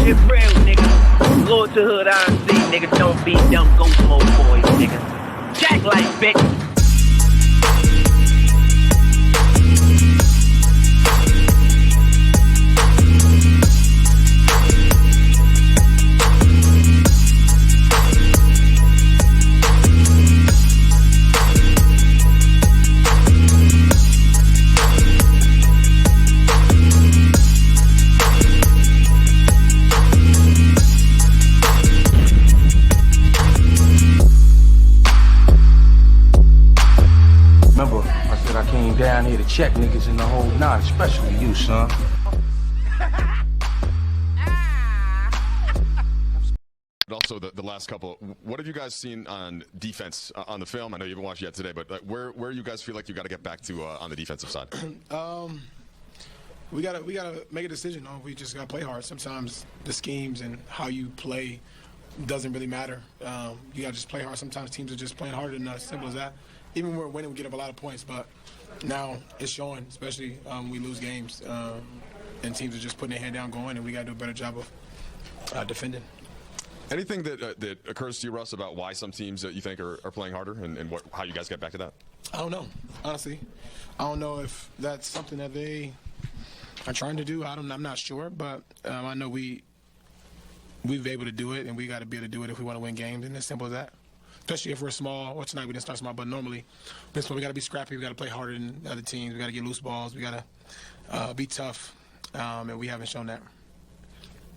It's real, nigga. Lord to hood, RC, nigga. Don't be dumb ghost mode boys, nigga. Jack like bitch. Remember, I said I came down here to check niggas in the whole nine, especially you, son. But also the last couple, what have you guys seen on defense on the film? I know you haven't watched yet today, but where you guys feel like you got to get back to on the defensive side? We gotta make a decision. We just gotta play hard. Sometimes the schemes and how you play doesn't really matter. You gotta just play hard. Sometimes teams are just playing harder than us. Simple as that. Even when we're winning, we get up a lot of points, but now it's showing, especially when we lose games, and teams are just putting their head down going, and we got to do a better job of defending. Anything that occurs to you, Russ, about why some teams that you think are playing harder and how you guys get back to that? I don't know, honestly. I don't know if that's something that they are trying to do. I'm not sure, but I know we've been able to do it, and we got to be able to do it if we want to win games, and it's simple as that. Especially if we're small. Well, tonight we didn't start small, but normally, we got to be scrappy. We got to play harder than other teams. We got to get loose balls. We got to be tough, and we haven't shown that.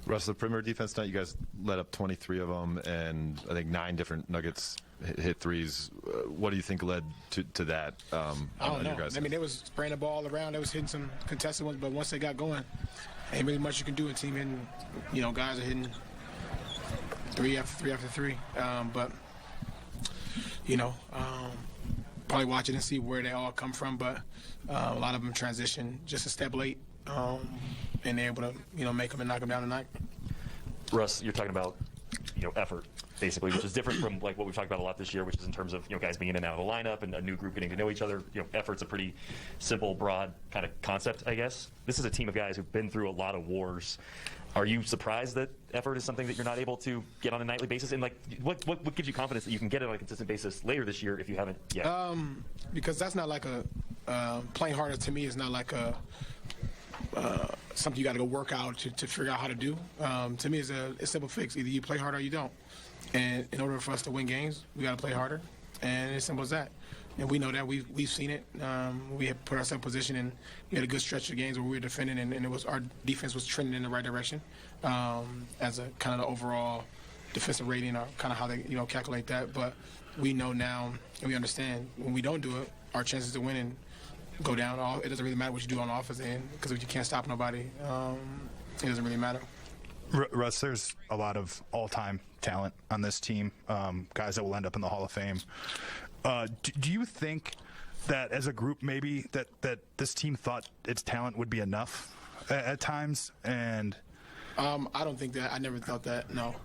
Russ, the perimeter defense tonight, you guys let up 23 of them, and I think 9 different Nuggets hit threes. What do you think led to that? I don't know. I mean, they was spraying the ball around. They was hitting some contested ones, but once they got going, ain't really much you can do. A team hitting, guys are hitting three after three. But probably watch it and see where they all come from, but a lot of them transition just a step late, and they're able to, make them and knock them down tonight. Russ, you're talking about, effort, basically, which is different from like what we've talked about a lot this year, which is in terms of, guys being in and out of the lineup and a new group getting to know each other. Effort's a pretty simple, broad kind of concept, I guess. This is a team of guys who've been through a lot of wars. Are you surprised that effort is something that you're not able to get on a nightly basis? And what gives you confidence that you can get it on a consistent basis later this year if you haven't yet? Because that's not like playing harder to me is not like something you got to go work out to figure out how to do. To me, it's a simple fix. Either you play harder or you don't. And in order for us to win games, we got to play harder. And it's simple as that. And we know that. We've seen it. We have put ourselves in position, and we had a good stretch of games where we were defending, and it was our defense was trending in the right direction as a kind of the overall defensive rating or kind of how they calculate that. But we know now, and we understand when we don't do it, our chances of winning go down. It doesn't really matter what you do on the offensive end because if you can't stop nobody, it doesn't really matter. Russ, there's a lot of all-time talent on this team, guys that will end up in the Hall of Fame. Do you think that as a group maybe that this team thought its talent would be enough at times? And I don't think that. I never thought that, no.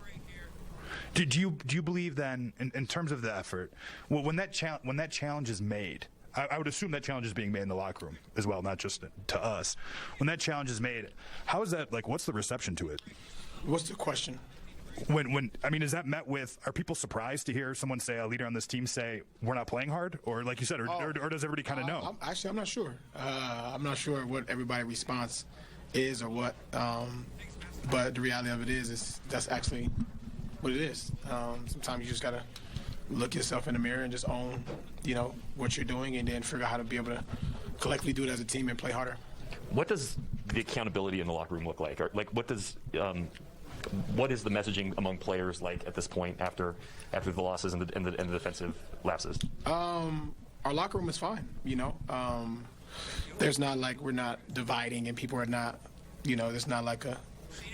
Do you believe then, in terms of the effort, when that challenge is made, I would assume that challenge is being made in the locker room as well, not just to us. When that challenge is made, how is that, what's the reception to it? What's the question? Is that met with, are people surprised to hear someone say, a leader on this team say, we're not playing hard? Or like you said, or does everybody kind of know? I'm not sure. I'm not sure what everybody's response is or what. But the reality of it is that's actually what it is. Sometimes you just got to look yourself in the mirror and just own, what you're doing and then figure out how to be able to collectively do it as a team and play harder. What does the accountability in the locker room look like? Or what is the messaging among players like at this point after the losses and the defensive lapses? Our locker room is fine. There's not like we're not dividing and people are not. There's not like a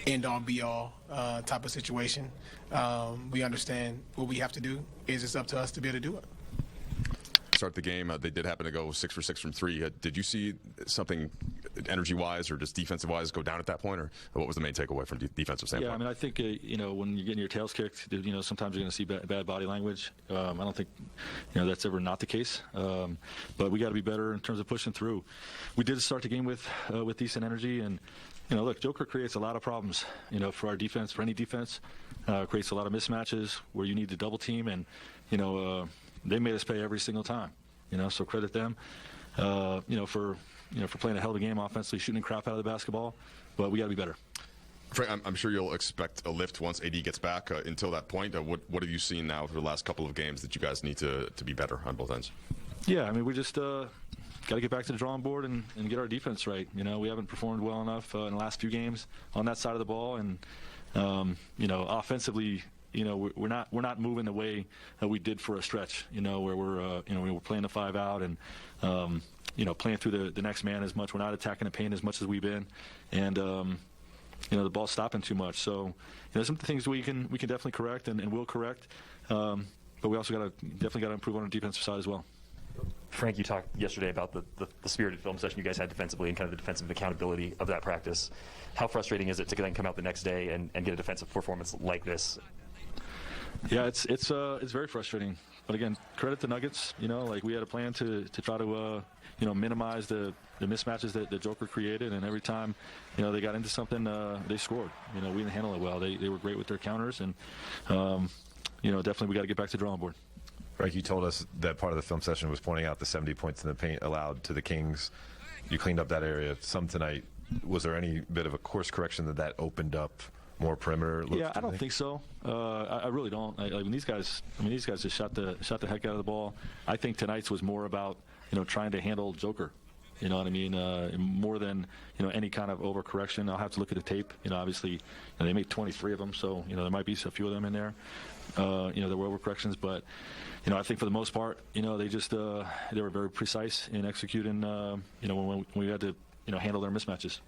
end all be all type of situation. We understand what we have to do. It's up to us to be able to do it. Start the game, they did happen to go 6 for 6 from 3. Did you see something energy-wise or just defensive-wise go down at that point, or what was the main takeaway from defensive standpoint? Yeah, I think when you're getting your tails kicked, sometimes you're going to see bad body language. I don't think that's ever not the case, but we got to be better in terms of pushing through. We did start the game with decent energy, and look, Joker creates a lot of problems, for our defense, for any defense. Creates a lot of mismatches where you need to double team, and, they made us pay every single time, so credit them, for playing a hell of a game offensively, shooting crap out of the basketball, but we got to be better. Frank, I'm sure you'll expect a lift once AD gets back. Until that point, what have you seen now for the last couple of games that you guys need to be better on both ends? Yeah, I mean, we just got to get back to the drawing board and get our defense right. We haven't performed well enough in the last few games on that side of the ball, and offensively, we're not moving the way that we did for a stretch. Where we're playing the 5 out and playing through the next man as much. We're not attacking the paint as much as we've been, and the ball's stopping too much. So some things we can definitely correct and will correct, but we also definitely got to improve on our defensive side as well. Frank, you talked yesterday about the spirited film session you guys had defensively and kind of the defensive accountability of that practice. How frustrating is it to then come out the next day and get a defensive performance like this? Yeah, it's very frustrating. But again, credit the Nuggets. We had a plan to try to minimize the mismatches that the Joker created, and every time they got into something, they scored. We didn't handle it well. They were great with their counters, and definitely we got to get back to the drawing board. Frank, you told us that part of the film session was pointing out the 70 points in the paint allowed to the Kings. You cleaned up that area some tonight. Was there any bit of a course correction that opened up more perimeter looks? Yeah, I don't think so. I really don't. These guys just shot the heck out of the ball. I think tonight's was more about trying to handle Joker. You know what I mean? More than any kind of overcorrection. I'll have to look at the tape. Obviously, they made 23 of them, so there might be a few of them in there. There were overcorrections, but I think for the most part, they just they were very precise in executing. When we had to handle their mismatches.